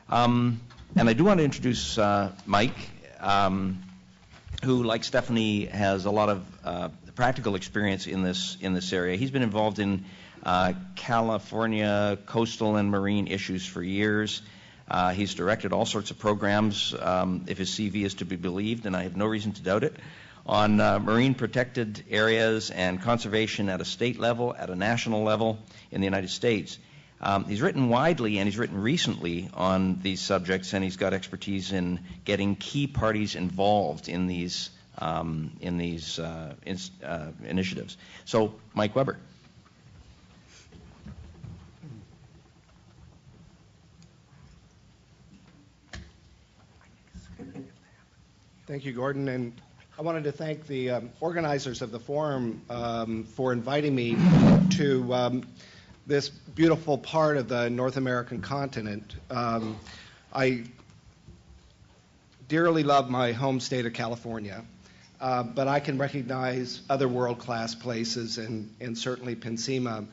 And I do want to introduce Mike, who, like Stephanie, has a lot of practical experience in this area. He's been involved in California coastal and marine issues for years. He's directed all sorts of programs, if his CV is to be believed, and I have no reason to doubt it, on marine protected areas and conservation at a state level, at a national level in the United States. He's written widely and he's written recently on these subjects, and he's got expertise in getting key parties involved in these initiatives. So, Mike Weber. Thank you, Gordon, and I wanted to thank the organizers of the forum for inviting me to this beautiful part of the North American continent. I dearly love my home state of California, but I can recognize other world-class places, and certainly PNCIMA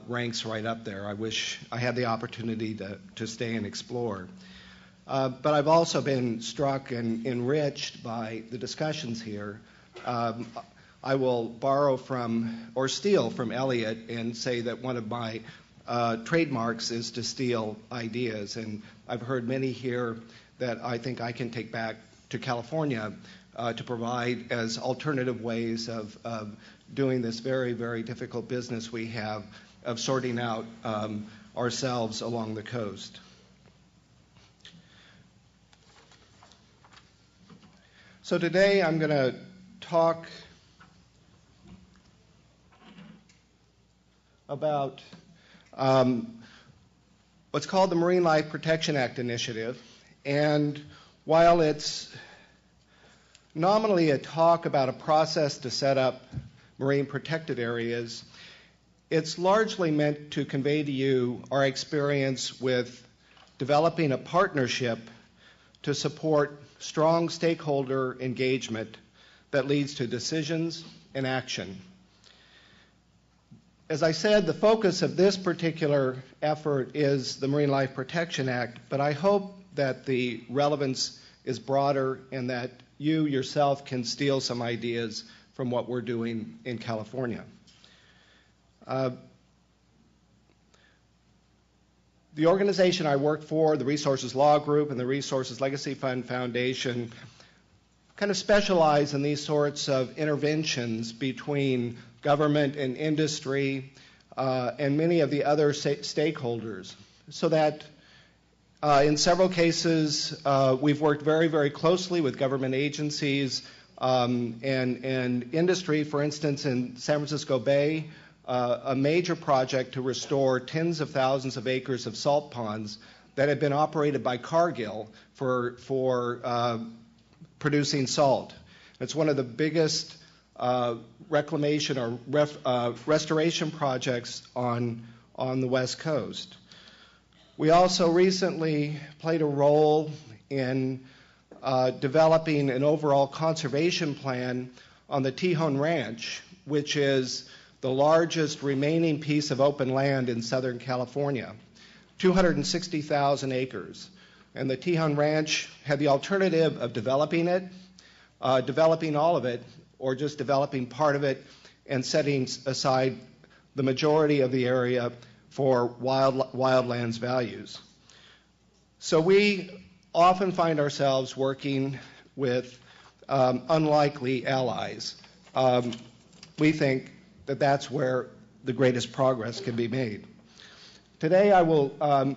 ranks right up there. I wish I had the opportunity to stay and explore. But I've also been struck and enriched by the discussions here. I will borrow from, or steal from Elliot, and say that one of my trademarks is to steal ideas. And I've heard many here that I think I can take back to California to provide as alternative ways of doing this very, very difficult business we have of sorting out ourselves along the coast. So today I'm going to talk about what's called the Marine Life Protection Act initiative. And while it's nominally a talk about a process to set up marine protected areas, it's largely meant to convey to you our experience with developing a partnership to support strong stakeholder engagement that leads to decisions and action. As I said, the focus of this particular effort is the Marine Life Protection Act, but I hope that the relevance is broader and that you yourself can steal some ideas from what we're doing in California. The organization I work for, the Resources Law Group and the Resources Legacy Fund Foundation, kind of specialize in these sorts of interventions between government and industry and many of the other stakeholders, so that in several cases we've worked very, very closely with government agencies and industry. For instance, in San Francisco Bay, a major project to restore tens of thousands of acres of salt ponds that had been operated by Cargill for producing salt. It's one of the biggest reclamation or restoration projects on the West Coast. We also recently played a role in developing an overall conservation plan on the Tejon Ranch, which is the largest remaining piece of open land in Southern California, 260,000 acres. And the Tejon Ranch had the alternative of developing it, developing all of it, or just developing part of it and setting aside the majority of the area for wildlands values. So we often find ourselves working with unlikely allies. We think that that's where the greatest progress can be made. Today I will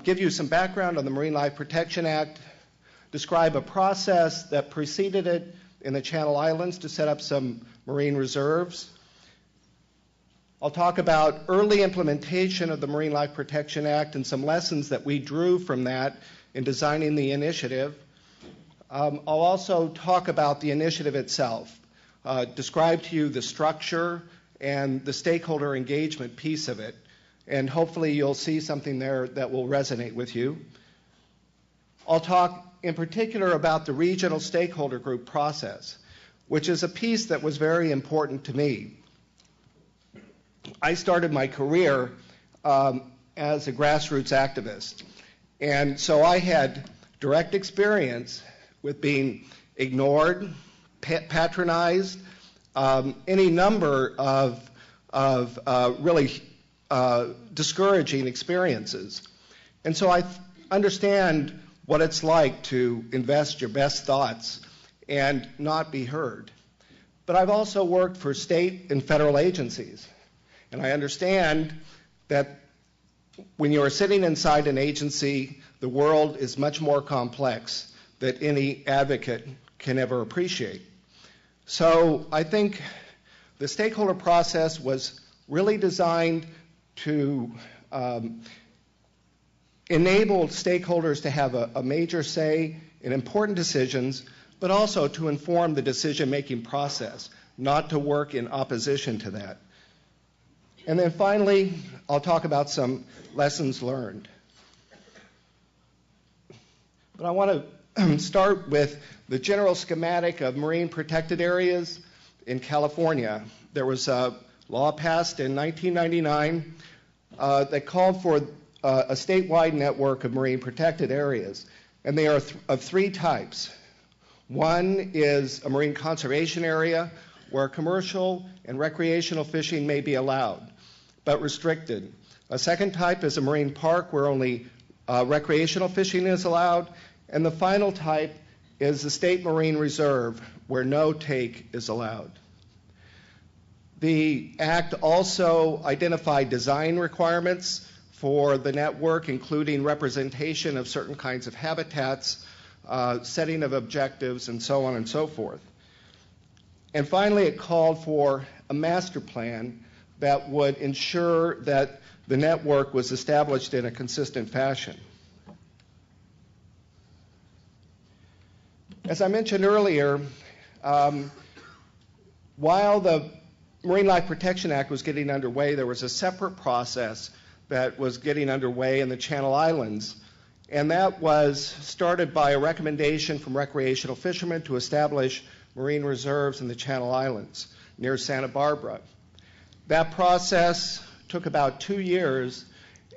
give you some background on the Marine Life Protection Act, describe a process that preceded it in the Channel Islands to set up some marine reserves. I'll talk about early implementation of the Marine Life Protection Act and some lessons that we drew from that in designing the initiative. I'll also talk about the initiative itself, describe to you the structure and the stakeholder engagement piece of it, and hopefully you'll see something there that will resonate with you. I'll talk in particular about the regional stakeholder group process, which is a piece that was very important to me. I started my career as a grassroots activist, And so I had direct experience with being ignored, patronized, any number of really discouraging experiences. And so I understand what it's like to invest your best thoughts and not be heard. But I've also worked for state and federal agencies, and I understand that when you are sitting inside an agency, the world is much more complex than any advocate can ever appreciate. So I think the stakeholder process was really designed to enable stakeholders to have a major say in important decisions, but also to inform the decision-making process, not to work in opposition to that. And then finally, I'll talk about some lessons learned. But I want to start with the general schematic of marine protected areas in California. There was a law passed in 1999 that called for a statewide network of marine protected areas, and they are of three types. One is a marine conservation area where commercial and recreational fishing may be allowed, but restricted. A second type is a marine park where only recreational fishing is allowed, and the final type is the state marine reserve where no take is allowed. The Act also identified design requirements for the network, including representation of certain kinds of habitats, setting of objectives, and so on and so forth. And finally, it called for a master plan that would ensure that the network was established in a consistent fashion. As I mentioned earlier, while the Marine Life Protection Act was getting underway, there was a separate process that was getting underway in the Channel Islands, and that was started by a recommendation from recreational fishermen to establish marine reserves in the Channel Islands near Santa Barbara. That process took about 2 years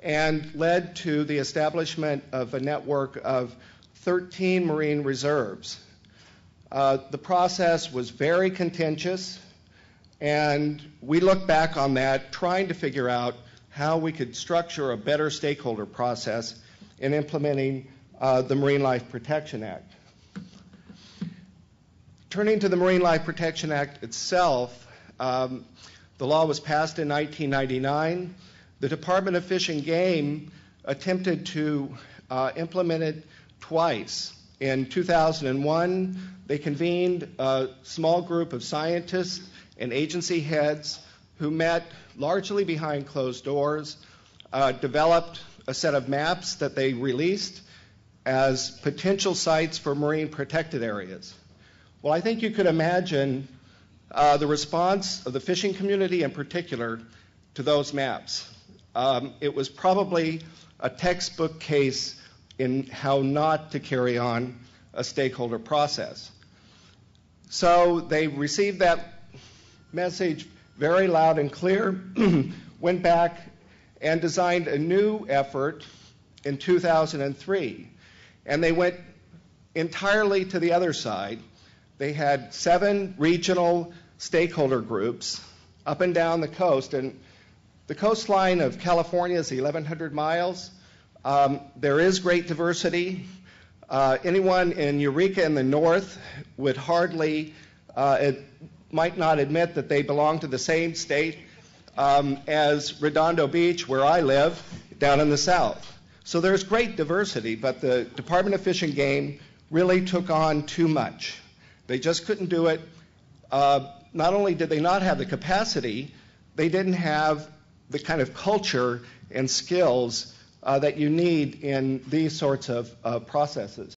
and led to the establishment of a network of 13 marine reserves. The process was very contentious, and we look back on that trying to figure out how we could structure a better stakeholder process in implementing the Marine Life Protection Act. Turning to the Marine Life Protection Act itself, the law was passed in 1999. The Department of Fish and Game attempted to implement it twice. In 2001, they convened a small group of scientists and agency heads who met largely behind closed doors, developed a set of maps that they released as potential sites for marine protected areas. Well, I think you could imagine the response of the fishing community in particular to those maps. It was probably a textbook case in how not to carry on a stakeholder process. So they received that message very loud and clear, went back and designed a new effort in 2003. And they went entirely to the other side. They had 7 regional stakeholder groups up and down the coast. And the coastline of California is 1,100 miles. There is great diversity. Anyone in Eureka in the north would hardly, might not admit that they belong to the same state as Redondo Beach, where I live, down in the south. So there's great diversity, but the Department of Fish and Game really took on too much. They just couldn't do it. Not only did they not have the capacity, they didn't have the kind of culture and skills that you need in these sorts of processes.